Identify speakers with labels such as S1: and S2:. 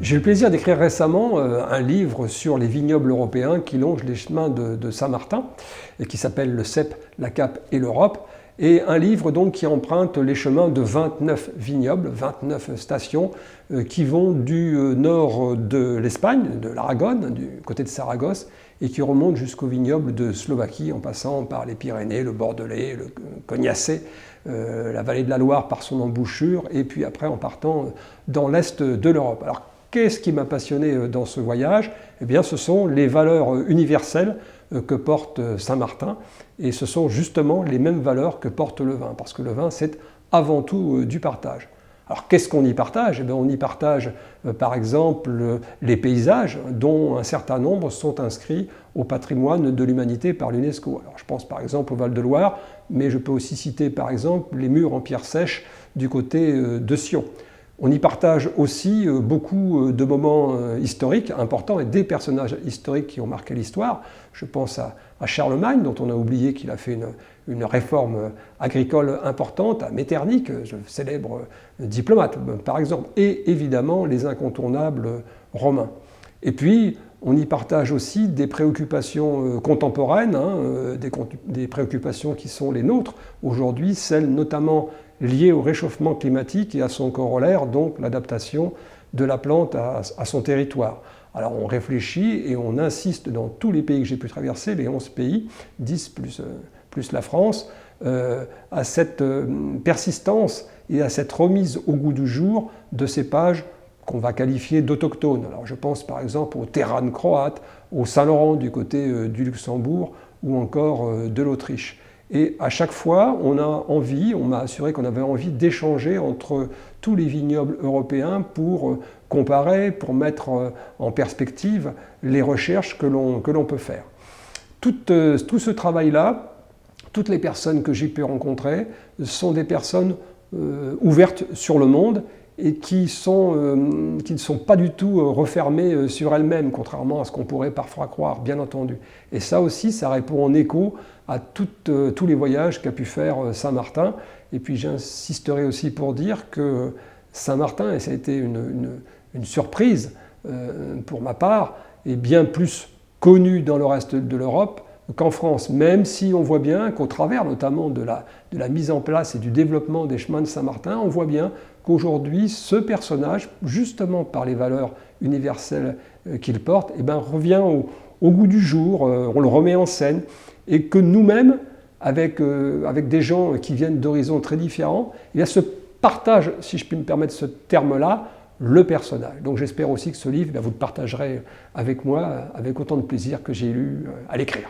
S1: J'ai eu le plaisir d'écrire récemment un livre sur les vignobles européens qui longent les chemins de Saint-Martin et qui s'appelle Le Cep, la Cape et l'Europe. Et un livre donc qui emprunte les chemins de 29 vignobles, 29 stations qui vont du nord de l'Espagne, de l'Aragonne, du côté de Saragosse, et qui remontent jusqu'au vignoble de Slovaquie en passant par les Pyrénées, le Bordelais, le Cognacé, la vallée de la Loire par son embouchure, et puis après en partant dans l'est de l'Europe. Alors, qu'est-ce qui m'a passionné dans ce voyage? Eh bien, ce sont les valeurs universelles que porte Saint-Martin, et ce sont justement les mêmes valeurs que porte le vin, parce que le vin, c'est avant tout du partage. Alors, qu'est-ce qu'on y partage? Eh bien, on y partage, par exemple, les paysages, dont un certain nombre sont inscrits au patrimoine de l'humanité par l'UNESCO. Alors, je pense par exemple au Val-de-Loire, mais je peux aussi citer, par exemple, les murs en pierre sèche du côté de Sion. On y partage aussi beaucoup de moments historiques importants et des personnages historiques qui ont marqué l'histoire. Je pense à Charlemagne, dont on a oublié qu'il a fait une réforme agricole importante, à Metternich, célèbre diplomate par exemple, et évidemment les incontournables romains. Et puis, on y partage aussi des préoccupations contemporaines, des préoccupations qui sont les nôtres aujourd'hui, celles notamment liées au réchauffement climatique et à son corollaire, donc l'adaptation de la plante à son territoire. Alors on réfléchit et on insiste dans tous les pays que j'ai pu traverser, les 11 pays, 10 plus la France, à cette persistance et à cette remise au goût du jour de cépages qu'on va qualifier d'autochtones. Alors je pense par exemple au Terran croate, au Saint-Laurent du côté du Luxembourg ou encore de l'Autriche. Et à chaque fois, on m'a assuré qu'on avait envie d'échanger entre tous les vignobles européens pour comparer, pour mettre en perspective les recherches que l'on peut faire. Tout ce travail-là, toutes les personnes que j'ai pu rencontrer sont des personnes ouvertes sur le monde et qui ne sont pas du tout refermées sur elles-mêmes, contrairement à ce qu'on pourrait parfois croire, bien entendu. Et ça aussi, ça répond en écho à tous les voyages qu'a pu faire Saint-Martin. Et puis j'insisterai aussi pour dire que Saint-Martin, et ça a été une surprise pour ma part, est bien plus connu dans le reste de l'Europe qu'en France, même si on voit bien qu'au travers notamment de la mise en place et du développement des chemins de Saint-Martin, on voit bien qu'aujourd'hui, ce personnage, justement par les valeurs universelles qu'il porte, revient au goût du jour, on le remet en scène, et que nous-mêmes, avec des gens qui viennent d'horizons très différents, se partagent, si je puis me permettre ce terme-là, le personnage. Donc j'espère aussi que ce livre, vous le partagerez avec moi avec autant de plaisir que j'ai eu à l'écrire.